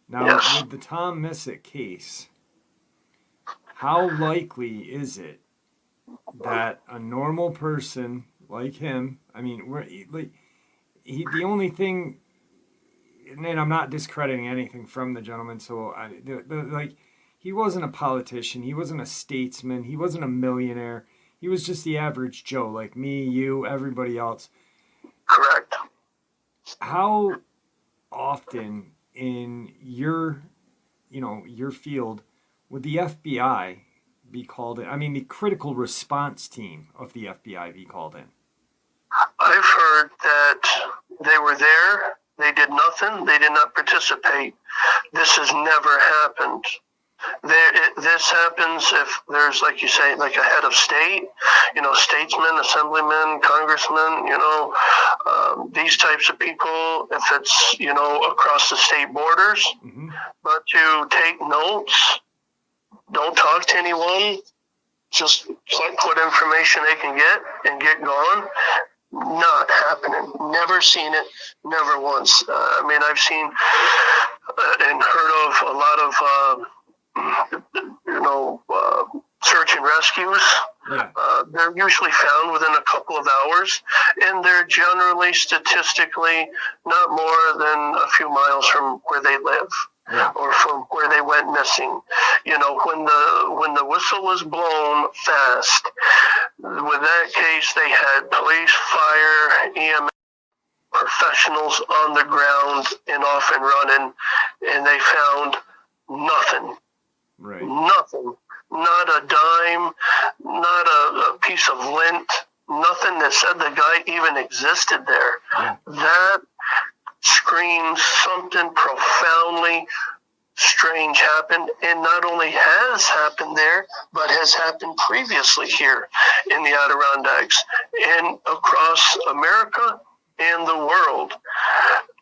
Now, yes. With the Tom Missick case, how likely is it that a normal person like him, I mean, the only thing, and I'm not discrediting anything from the gentleman, so he wasn't a politician, he wasn't a statesman, he wasn't a millionaire, he was just the average Joe, like me, you, everybody else. Correct. How often in your field would the FBI be called in? I mean, the critical response team of the FBI be called in? I've heard that they were there, they did nothing, they did not participate. This has never happened. This happens if there's, like you say, like a head of state, statesmen, assemblymen, congressmen, these types of people, if it's, across the state borders. Mm-hmm. But to take notes, don't talk to anyone, just collect what information they can get and get gone. Not happening. Never seen it. Never once. I've seen and heard of a lot of, search and rescues. Yeah. They're usually found within a couple of hours, and they're generally statistically not more than a few miles from where they live. Yeah. Or from where they went missing. When the whistle was blown fast, with that case, they had police, fire, EMS, professionals on the ground and off and running, and they found nothing. Right. Nothing. Not a dime, not a piece of lint, nothing that said the guy even existed there. Yeah. That screams something profoundly strange happened, and not only has happened there, but has happened previously here in the Adirondacks and across America and the world.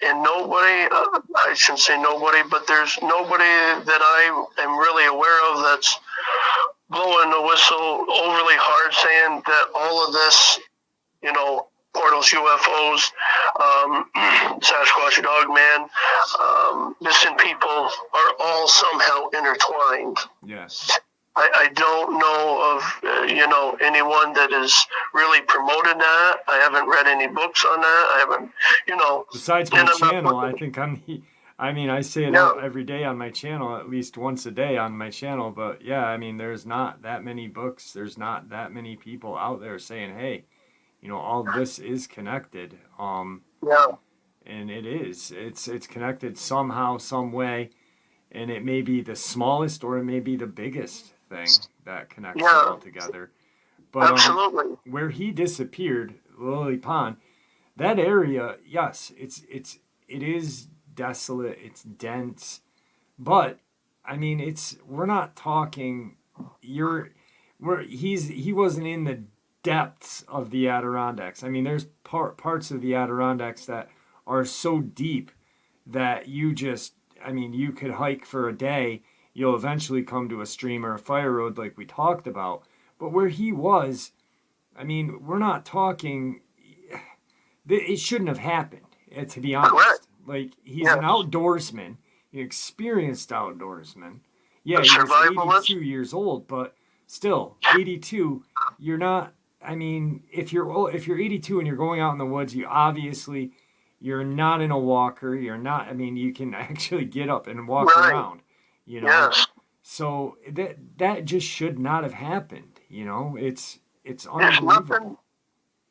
and nobody, I shouldn't say nobody, but there's nobody that I am really aware of that's blowing the whistle overly hard, saying that all of this, portals, UFOs, Sasquatch, Dogman, missing people are all somehow intertwined. Yes. I don't know of, anyone that has really promoted that. I haven't read any books on that. I haven't, Besides my channel, I think I say it out every day on my channel, at least once a day on my channel. But yeah, I mean, there's not that many books. There's not that many people out there saying, hey, all this is connected. Yeah. And it is. It's connected somehow, some way. And it may be the smallest or it may be the biggest thing that connects it all together. But absolutely. Where he disappeared, Lily Pond, that area, yes, it is desolate, it's dense, but I mean, we're not talking. He wasn't in the depths of the Adirondacks. I mean, there's parts of the Adirondacks that are so deep that you could hike for a day. You'll eventually come to a stream or a fire road like we talked about. But where he was, I mean, we're not talking. It shouldn't have happened, to be honest. Correct. Like, he's an outdoorsman, an experienced outdoorsman. Yeah, he was 82 years old, but still, 82, you're not. I mean, if you're 82 and you're going out in the woods, you're not in a walker. You're not. I mean, you can actually get up and walk around. Yes. So that just should not have happened. It's unbelievable.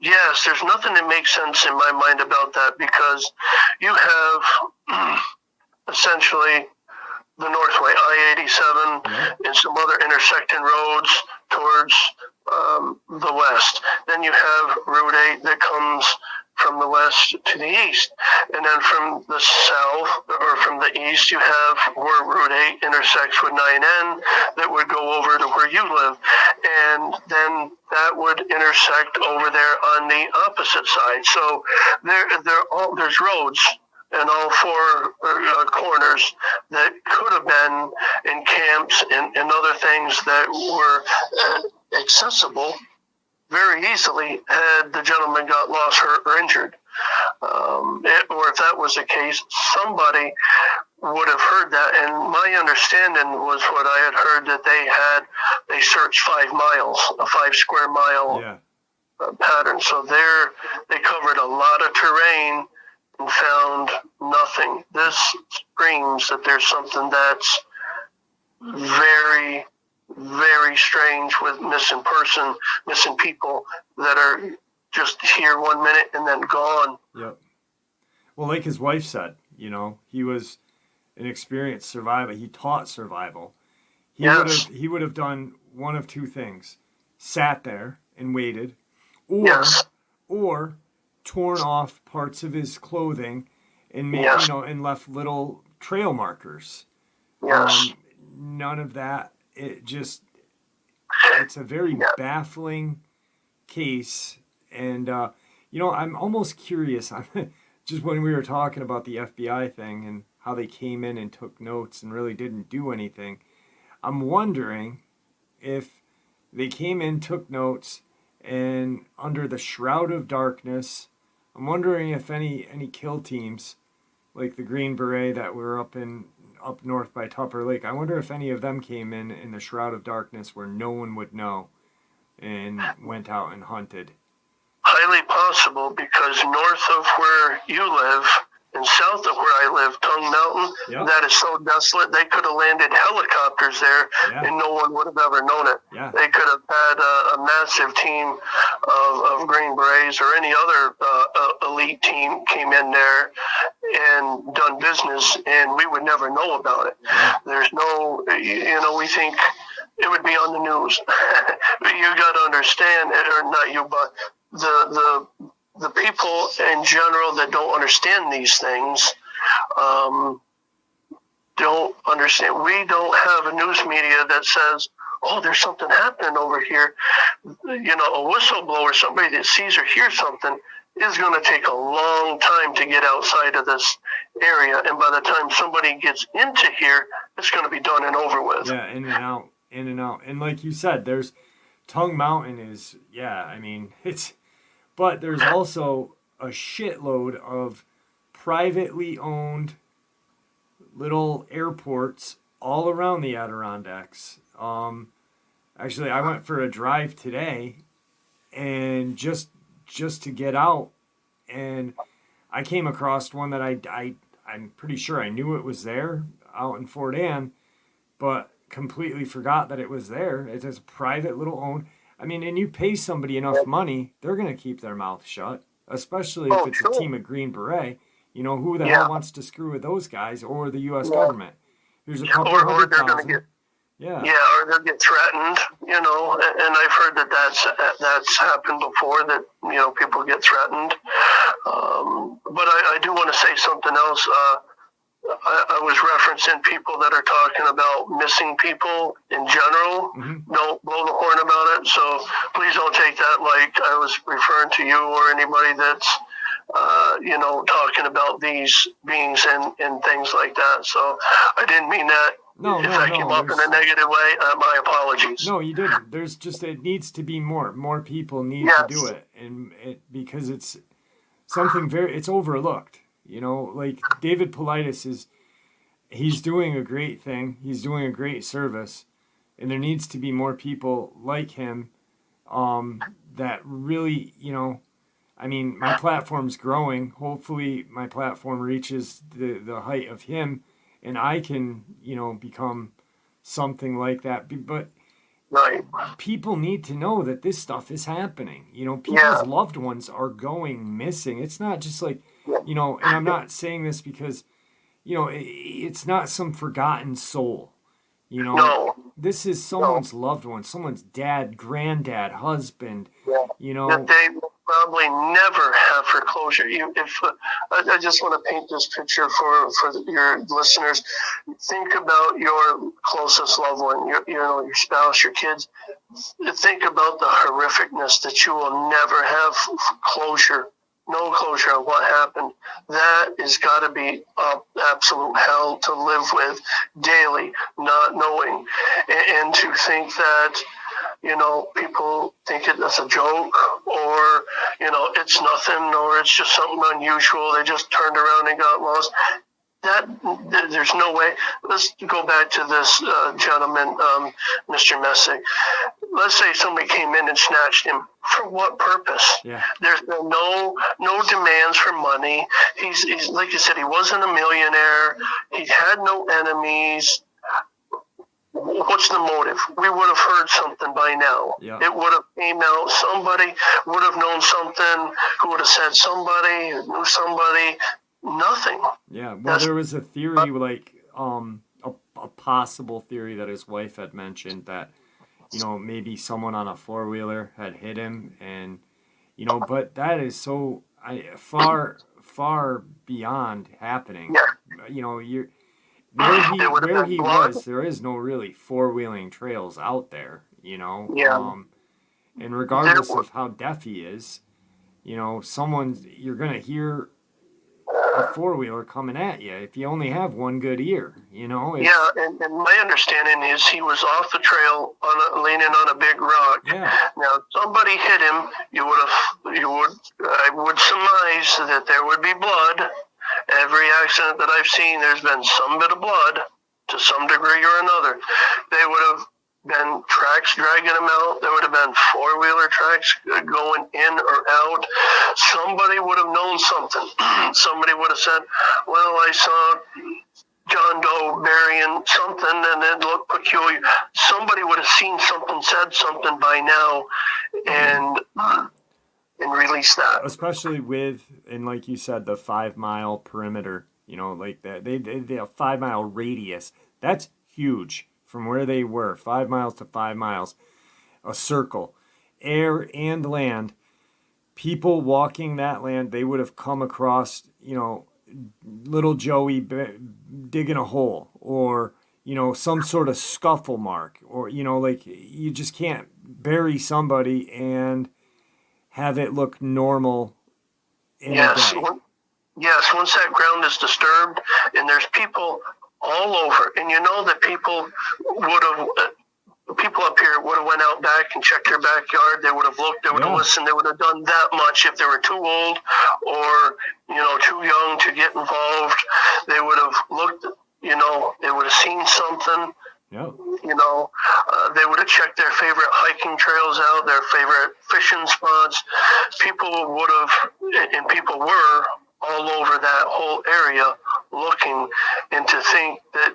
There's nothing that makes sense in my mind about that, because you have essentially the Northway, I-87, and some other intersecting roads towards the west. Then you have Route 8 that comes from the west to the east. And then from the south, or from the east, you have where Route 8 intersects with 9N that would go over to where you live. And then that would intersect over there on the opposite side. So there's roads in all four corners that could have been in camps and other things that were accessible very easily had the gentleman got lost, hurt, or injured. Or if that was the case, somebody would have heard that. And my understanding was what I had heard, that they searched 5 miles, a 5 square mile pattern. So they covered a lot of terrain and found nothing. This screams that there's something that's very, very strange with missing people that are just here 1 minute and then gone. Yep. Well, like his wife said, he was an experienced survivor. He taught survival. He would have done one of two things: sat there and waited, or torn off parts of his clothing and made, and left little trail markers. Yes. None of that. It's a very baffling case. And, I'm almost curious, just when we were talking about the FBI thing and how they came in and took notes and really didn't do anything, I'm wondering if they came in, took notes, and under the shroud of darkness, I'm wondering if any kill teams, like the Green Beret that were up north by Tupper Lake, I wonder if any of them came in the shroud of darkness where no one would know and went out and hunted. Highly possible, because north of where you live and south of where I live, Tongue Mountain, that is so desolate, they could have landed helicopters there and no one would have ever known it. Yeah. They could have had a massive team of Green Berets or any other elite team came in there and done business, and we would never know about it. Yeah. There's no, we think it would be on the news. You got to understand, or not you, but the people in general that don't understand these things don't understand. We don't have a news media that says, oh, there's something happening over here. A whistleblower, somebody that sees or hears something, is going to take a long time to get outside of this area. And by the time somebody gets into here, it's going to be done and over with. Yeah, in and out, in and out. And like you said, there's Tongue Mountain is, yeah, I mean, but there's also a shitload of privately owned little airports all around the Adirondacks. Actually, I went for a drive today, and just to get out, and I came across one that I'm pretty sure I knew it was there out in Fort Ann, but completely forgot that it was there. It's a private little owned. I mean, and you pay somebody enough money, they're going to keep their mouth shut, especially if it's a team of Green Beret. You know, who the hell wants to screw with those guys or the U.S. government? Here's a couple or they're going to get, or they'll get threatened, you know, and I've heard that's happened before, that, you know, people get threatened. But I do want to say something else. I was referencing people that are talking about missing people in general. Mm-hmm. Don't blow the horn about it. So please don't take that like I was referring to you or anybody that's, you know, talking about these beings and things like that. So I didn't mean that. If I came up in a negative way, my apologies. No, you didn't. There's just, it needs to be more. More people need to do it, because it's something it's overlooked. You know, like David Politis he's doing a great thing. He's doing a great service, and there needs to be more people like him that really, you know, I mean, my platform's growing. Hopefully my platform reaches the height of him, and I can, you know, become something like that. But people need to know that this stuff is happening. You know, people's loved ones are going missing. It's not just like, you know, and I'm not saying this because, you know, it's not some forgotten soul. You know, this is someone's loved one, someone's dad, granddad, husband, you know. That they will probably never have for closure. I just want to paint this picture for your listeners. Think about your closest loved one, your spouse, your kids. Think about the horrificness that you will never have closure. No closure on what happened. That has got to be absolute hell to live with daily, not knowing. And to think that, you know, people think it's a joke, or, you know, it's nothing, or it's just something unusual. They just turned around and got lost. There's no way. Let's go back to this gentleman, Mr. Messick. Let's say somebody came in and snatched him. For what purpose? Yeah. There's no demands for money. He's like you said, he wasn't a millionaire. He had no enemies. What's the motive? We would have heard something by now. Yeah. It would have came out. Somebody would have known something. Who would have said somebody? Who knew somebody? Nothing. Yeah. Well, there was a theory, like a possible theory that his wife had mentioned that, you know, maybe someone on a four-wheeler had hit him, and, you know, but that is so far beyond happening. Yeah. You know, where he was, there is no really four-wheeling trails out there, you know. Yeah. And regardless of how deaf he is, you know, you're going to hear a four-wheeler coming at you if you only have one good ear, you know. And my understanding is he was off the trail leaning on a big rock. Yeah. Now, somebody hit him. I would surmise that there would be blood. Every accident that I've seen, there's been some bit of blood to some degree or another. They would have been tracks dragging them out. There would have been four-wheeler tracks going in or out. Somebody would have known something. Somebody would have said, well, I saw John Doe burying something and it looked peculiar. Somebody would have seen something, said something by now, and released that. Especially and like you said, the 5 mile perimeter, you know, like that. They a 5 mile radius. That's huge. From where they were, 5 miles to 5 miles, a circle, air and land, people walking that land, they would have come across, you know, little Joey digging a hole, or, you know, some sort of scuffle mark, or, you know, like, you just can't bury somebody and have it look normal in a Yes. day. Yes, once that ground is disturbed and there's people all over, and you know that people up here would have went out back and checked their backyard. They would have looked, they would have listened, they would have done that much. If they were too old or, too young to get involved, they would have looked, they would have seen something. Yep. They would have checked their favorite hiking trails out, their favorite fishing spots. People were all over that whole area looking, and to think that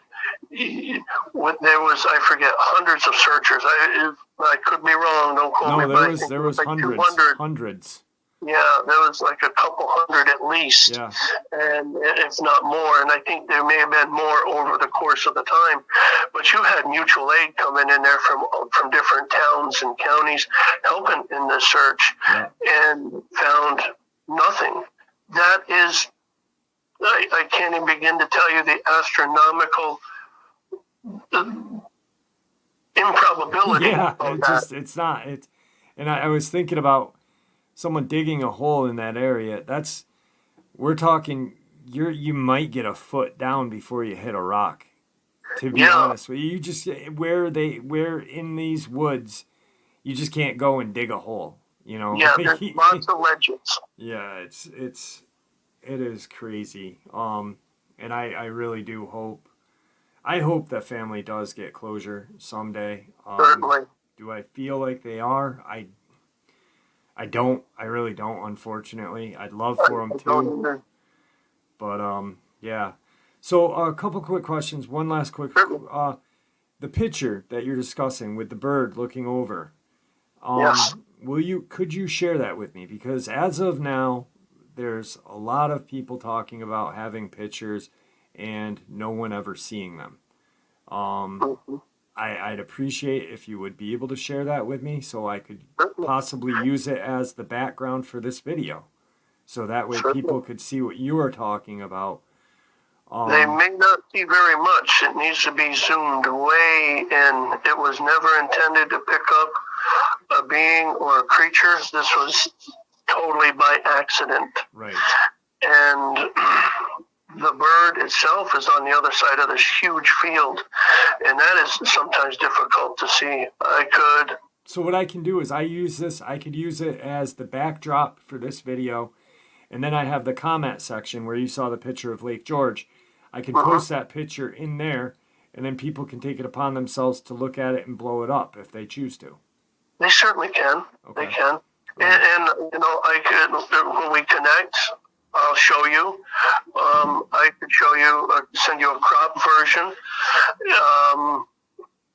there was, I forget, hundreds of searchers. I could be wrong. Don't quote me. No, there was like hundreds. Yeah, there was like a couple hundred at least, and if not more. And I think there may have been more over the course of the time. But you had mutual aid coming in there from different towns and counties helping in the search, and found nothing. That is, I can't even begin to tell you the astronomical improbability of that. It's not. And I was thinking about someone digging a hole in that area. We're talking, you might get a foot down before you hit a rock. To be honest with you, where in these woods, you just can't go and dig a hole. Yeah, there's lots of legends. Yeah, it is crazy. And I really do hope. I hope that family does get closure someday. Certainly. Do I feel like they are? I don't. I really don't, unfortunately. I'd love for them to. But, yeah. So, a couple quick questions. One last quick. The picture that you're discussing with the bird looking over. Yes. Could you share that with me? Because as of now, there's a lot of people talking about having pictures and no one ever seeing them. I'd appreciate if you would be able to share that with me so I could possibly use it as the background for this video. So that way people could see what you are talking about. They may not see very much. It needs to be zoomed way in. It was never intended to pick up a being or a creature. This was totally by accident. Right. And the bird itself is on the other side of this huge field, and that is sometimes difficult to see. So what I can do is I could use it as the backdrop for this video, and then I have the comment section where you saw the picture of Lake George. I can post that picture in there, and then people can take it upon themselves to look at it and blow it up if they choose to. They certainly can. Okay. They can. And I could, when we connect, I'll show you. I could show you, send you a crop version.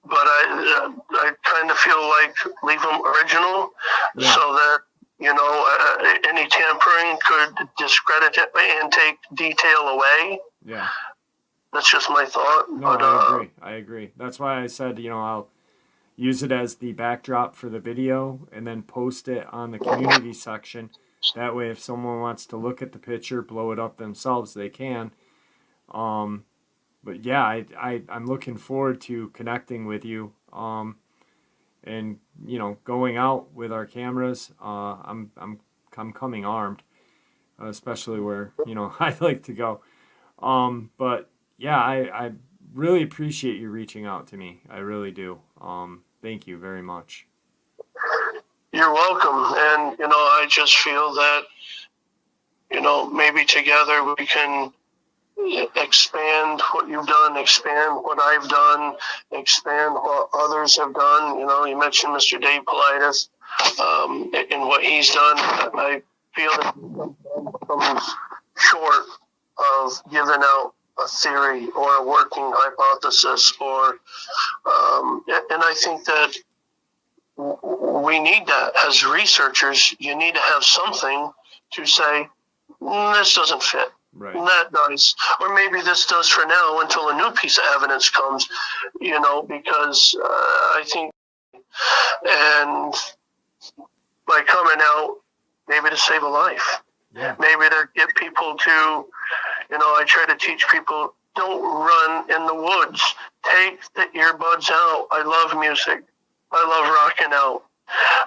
But I kind of feel like leave them original so that, any tampering could discredit it and take detail away. Yeah. That's just my thought. No, I agree. That's why I said, I'll use it as the backdrop for the video and then post it on the community section. That way, if someone wants to look at the picture, blow it up themselves, they can. But yeah, I'm looking forward to connecting with you. And going out with our cameras. I'm coming armed, especially where I like to go. But yeah, I really appreciate you reaching out to me. I really do. Thank you very much. You're welcome. And, I just feel that, maybe together we can expand what you've done, expand what I've done, expand what others have done. You mentioned Mr. Dave Politis and what he's done. I feel that I'm short of giving out a theory or a working hypothesis or and I think that we need that as researchers. You need to have something to say, this doesn't fit. Right. That does. Or maybe this does for now until a new piece of evidence comes, because I think, and by coming out, maybe to save a life. Yeah. Maybe to get people to, I try to teach people, don't run in the woods. Take the earbuds out. I love music. I love rocking out.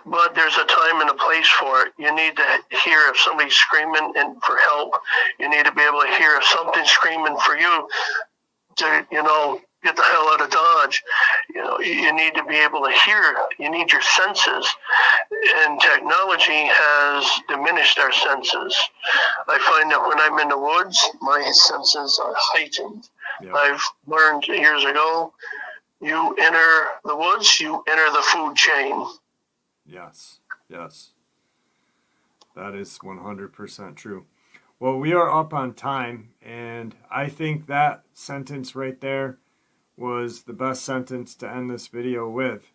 but there's a time and a place for it. You need to hear if somebody's screaming and for help. You need to be able to hear if something's screaming for you to, get the hell out of Dodge. You need to be able to hear. You need your senses. And technology has diminished our senses. I find that when I'm in the woods, my senses are heightened. Yeah. I've learned years ago, you enter the woods, you enter the food chain. Yes. That is 100% true. Well, we are up on time, and I think that sentence right there was the best sentence to end this video with,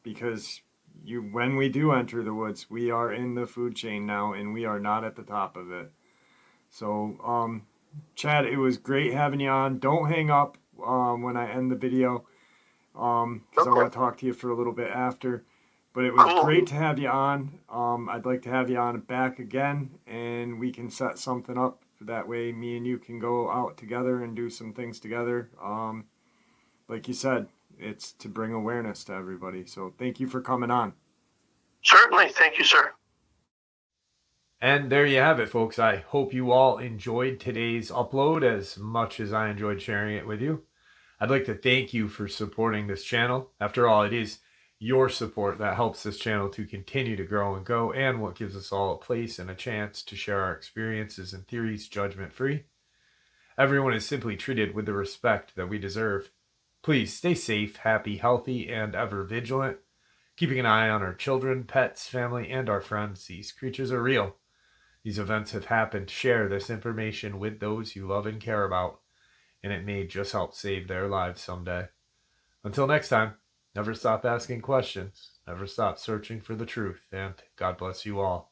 because when we do enter the woods, we are in the food chain now, and we are not at the top of it. So, Chad, it was great having you on. Don't hang up when I end the video, because I want to talk to you for a little bit after. But it was great to have you on. I'd like to have you on back again, and we can set something up. That way me and you can go out together and do some things together. Like you said, it's to bring awareness to everybody. So thank you for coming on. Certainly. Thank you, sir. And there you have it, folks. I hope you all enjoyed today's upload as much as I enjoyed sharing it with you. I'd like to thank you for supporting this channel. After all, it is your support that helps this channel to continue to grow and go, and what gives us all a place and a chance to share our experiences and theories judgment-free. Everyone is simply treated with the respect that we deserve. Please stay safe, happy, healthy, and ever vigilant, keeping an eye on our children, pets, family, and our friends. These creatures are real. These events have happened. Share this information with those you love and care about, and it may just help save their lives someday. Until next time, never stop asking questions, never stop searching for the truth, and God bless you all.